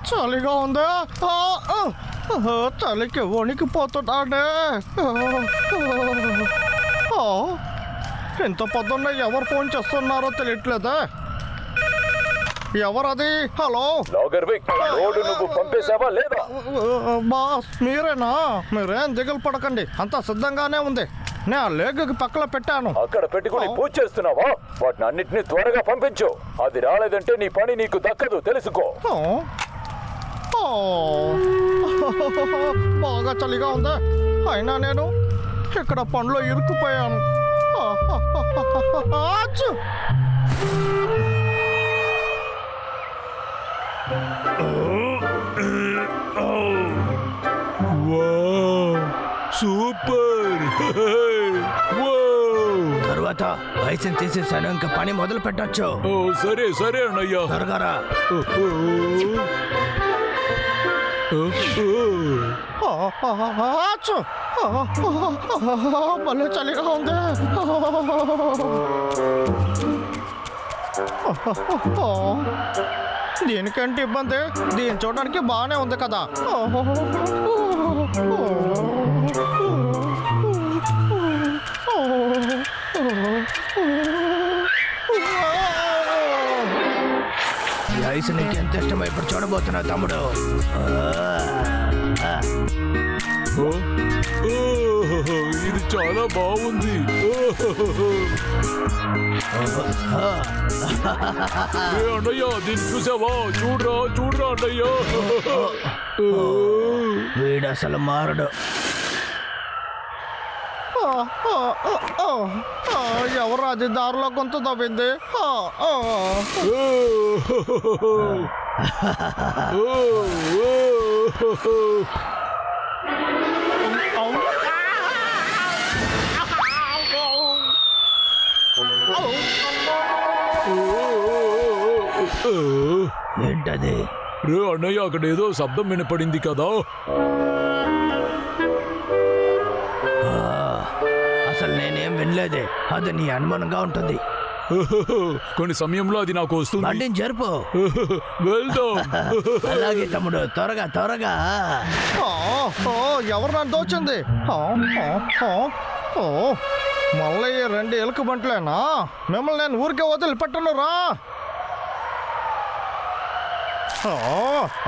చలిగా ఉందా? చలికి వణికిపోతున్నాడే. ఇంత పొద్దున్న ఎవరు ఫోన్ చేస్తున్నారో తెలియట్లేదా? ఎవరది? హలో నువ్వు పంపేశావా లేదా? బాస్ మీరేనా? మీరేం దిగులు పడకండి, అంతా సిద్ధంగానే ఉంది. నేను ఆ లేగుకి పక్కన పెట్టాను. అక్కడ పెట్టుకుని పూజ చేస్తున్నావా? వాటిని అన్నిటినీ త్వరగా పంపించు. అది రాలేదంటే నీ పని నీకు దక్కదు, తెలుసుకో. బాగా చలిగా ఉందా? అయినా నేను ఇక్కడ పండ్లో ఇరుక్కుపోయాను. సూపర్. తర్వాత లైసెన్స్ తీసేసాను, ఇంకా పని మొదలు పెట్టచ్చు. సరే సరే అన్నయ్యా, త్వరగా రా. భలే చలిగా ఉంది. దీనికంటే ఇబ్బంది, దీన్ని చూడడానికి బాగానే ఉంది కదా. ఈ ఐస్ నీకు ఎంత ఇష్టమో ఇప్పుడు చూడబోతున్నా తమ్ముడు. ఇది చాలా బాగుంది. అన్నయ్యా దీన్ని చూసావా? చూడరా చూడరా అన్నయ్యా. వీడు అసలు మారడు. ఎవరు అది దారిలో గొంతు తవ్వింది? ఏంటది? రే అన్నయ్య, అక్కడ ఏదో శబ్దం వినపడింది కదా. అసలు నేనేం వినలేదే. అది నీ అనుమానంగా ఉంటుంది. కొన్ని సమయంలో అది నాకు వస్తుంది. బండిని జరుపు. వెళ్దాం. అలాగే తమ్ముడు, త్వరగా త్వరగా. ఎవరు నన్ను దోచింది? మళ్ళీ 2 ఎలుక బంట్లేనా? మిమ్మల్ని నేను ఊరికే వదిలిపెట్టను రా.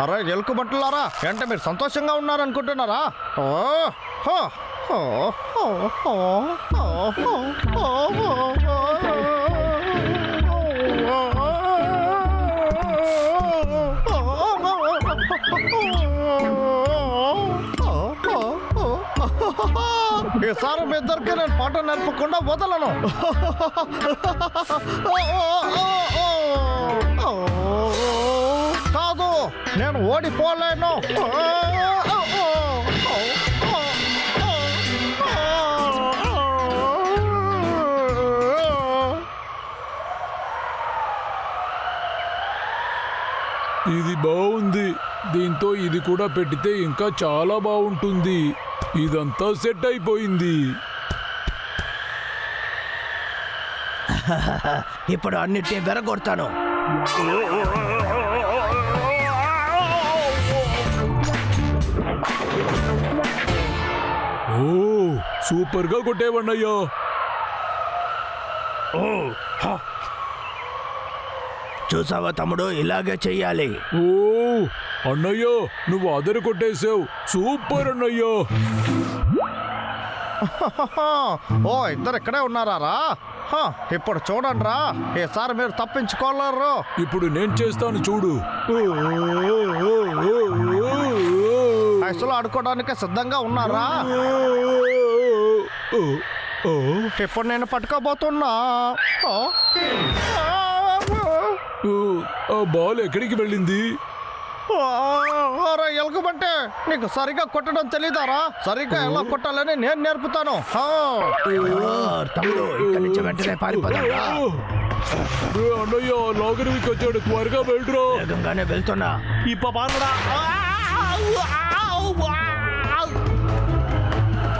అరే ఎలుక బంటులారా, అంటే మీరు సంతోషంగా ఉన్నారనుకుంటున్నారా? ఈసారి మీ ఇద్దరికి నేను పాట నేర్పకుండా వదలను. కాదు, నేను ఓడిపోలేను. ఇది బాగుంది. దీంతో ఇది కూడా పెట్టితే ఇంకా చాలా బాగుంటుంది. ఇదంతా సెట్ అయిపోయింది. ఇప్పుడు అన్నిటినీ బెరగొడతాను. ఓ సూపర్ గా కొట్టేవన్నయ్యా. చూసావా తమ్ముడు, ఇలాగే చెయ్యాలి. ఓ అన్నయ్యో, నువ్వు అదరు కొట్టేసావు. సూపర్ అన్నయ్యో. ఓ ఇద్దరు ఇక్కడే ఉన్నారా? ఇప్పుడు చూడండి రా, ఈసారి మీరు తప్పించుకోలేరు. ఇప్పుడు నేను చేస్తాను చూడు. ఐసులో ఆడుకోవడానికి సిద్ధంగా ఉన్నారా? ఇప్పుడు నేను పట్టుకోబోతున్నా. ఆ బాల్ ఎక్కడికి వెళ్ళింది? ఎలుగుబంటే, నీకు సరిగా కొట్టడం తెలీదారా? సరిగ్గా ఎలా కొట్టాలని నేను నేర్పుతాను. తమ్ముడు, ఇక్కడి నుంచి వెంటనే పారిపోతాను. అన్నయ్య లాగరికి వచ్చాడు, త్వరగా వెళ్ళరా. వేగంగానే వెళ్తున్నా.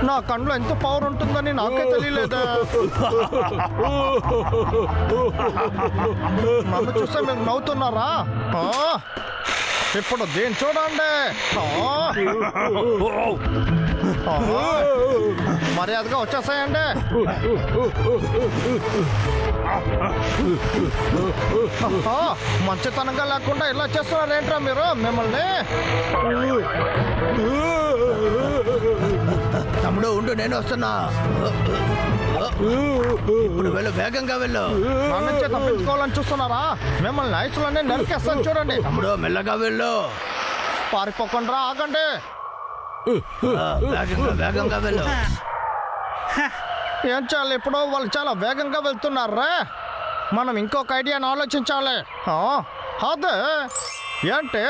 నా కళ్ళు ఎంత పవర్ ఉంటుందని నాకే తెలియలేదా? నన్ను చూస్తే మీరు నవ్వుతున్నారా? ఇప్పుడు దీన్ని చూడండి. మర్యాదగా వచ్చేసాయండి. మంచితనంగా లేకుండా ఇలా చేస్తున్నారు ఏంట్రా మీరు? మిమ్మల్ని తమ్ముడు ఉండు, నేను వస్తున్నా. ఇప్పుడు వెళ్ళు, వేగంగా వెళ్ళు. నా నుంచి తప్పించుకోవాలని చూస్తున్నారా? మిమ్మల్ని ఐసులన్నీ నరికేస్తాను చూడండి. తమ్ముడు మెల్లగా వెళ్ళు. పారిపోకుండా ఆగండి. వేగంగా వేగంగా వెళ్ళు. ఏం చేయాలి ఇప్పుడు? వాళ్ళు చాలా వేగంగా వెళ్తున్నారా? మనం ఇంకొక ఐడియాను ఆలోచించాలి. అదే ఏంటి?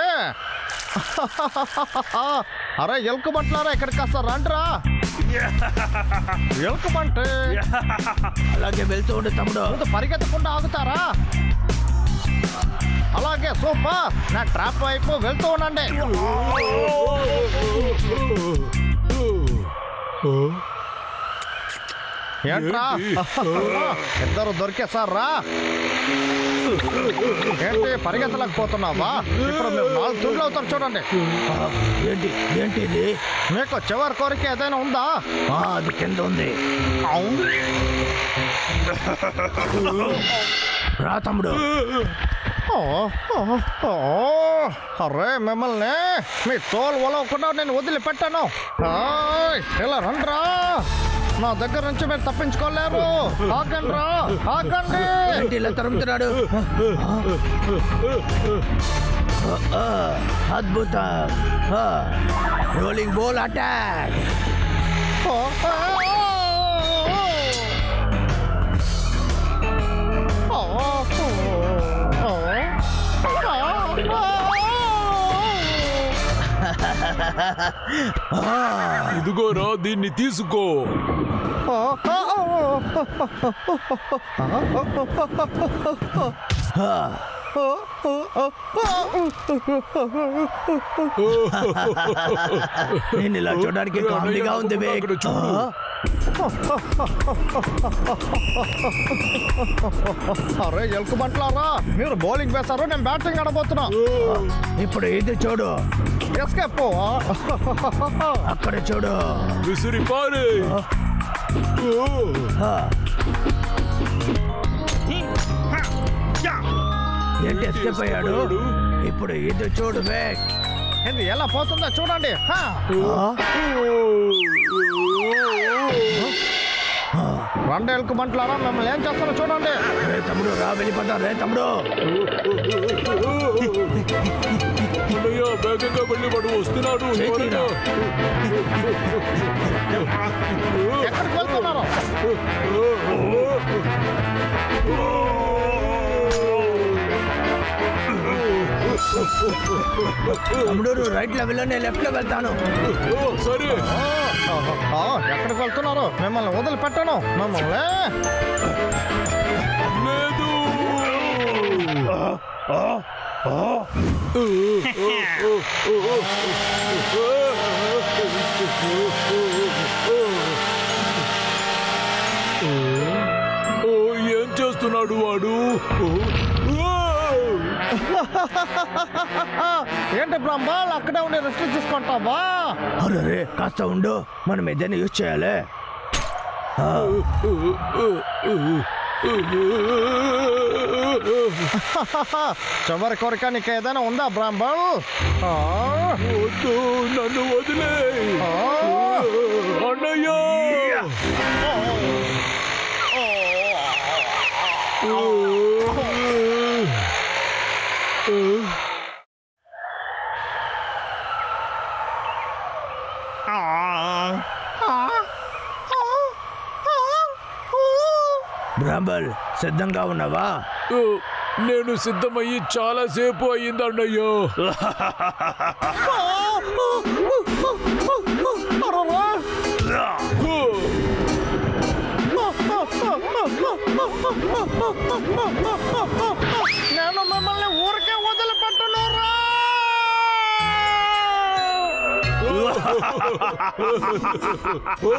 అరే ఎలుకబంట్లారా, ఇక్కడికి కాస్త రండిరా. ఎలుకబంటి అలాగే వెళ్తూ ఉండు తమ్ముడు. పరిగెత్తకుండా ఆగుతారా? అలాగే సూపర్. నా ట్రాప్ వైపు వెళ్తూ ఉండండి. ఏంట్రా ఇద్దరు దొరికేసారా? ఏంటి పరిగెత్తలేకపోతున్నావా? ఇప్పుడు మీరు 4 తుళ్ళు అవుతారు చూడండి. ఏంటి ఏంటి ఇది? మీకు చివరి కోరిక ఏదైనా ఉందా? అది కింద ఉంది. రా తమ్ముడు. అరే మిమ్మల్ని మీ తోలు ఒలవకుండా నేను వదిలిపెట్టాను. ఇలా రండ్రా. నా దగ్గర నుంచి మీరు తప్పించుకోలేరు. ఆగండి రా, ఆగండి. ఏంటి ఇలా తరుముతున్నాడు? అద్భుతం. Rolling ball attack. ఇదిగోరా, దీన్ని తీసుకో. నేను ఇలా చూడడానికి కామెడీగా ఉంది. అరే ఎలుకబంట్లారా, మీరు బౌలింగ్ వేశారు, నేను బ్యాటింగ్ ఆడబోతున్నా. ఇప్పుడు ఇది చూడు. ఎస్కేప్. అక్కడ చూడు. విసిరి పారే. ఏంటి ఎస్కేప్ అయ్యాడు? ఇప్పుడు ఇది చూడు. ఇది ఎలా పోతుందో చూడండి. రెండు ఎలుకబంట్లారా, మిమ్మల్ని ఏం చేస్తారో చూడండి. రే తమ్ముడు, రా వెళ్ళిపోతా. రే తమ్ముడు, వేగంగా వెళ్ళి వాడు వస్తున్నాడు. ఎక్కడికి వెళ్తున్నారు? తమ్ముడు నువ్వు రైట్ లో వెళ్ళు, నేను లెఫ్ట్ లో వెళ్తాను. సరే. ఎక్కడికి వెళ్తున్నారు? మిమ్మల్ని వదిలిపెట్టాను. మిమ్మల్ని లేదు. ఏం చేస్తున్నాడు వాడు? ఏంటి బ్రహ్మాల్, అక్కడే ఉండి రెస్ట్ తీసుకుంటావా? అరే కాస్త ఉండు, మనం ఏదైనా యూజ్ చేయాలి. చివరి కోరిక నీకు ఏదైనా ఉందా బ్రాహ్మణ్? వద్దు, నన్ను వదిలే అన్నయ్య. బ్రాహ్మణ్ సిద్ధంగా ఉన్నావా? నేను సిద్ధమయ్యి చాలాసేపు అయ్యింది అన్నయ్య. నేను మిమ్మల్ని ఊరికే వదిలిపెట్టను రా. ఓ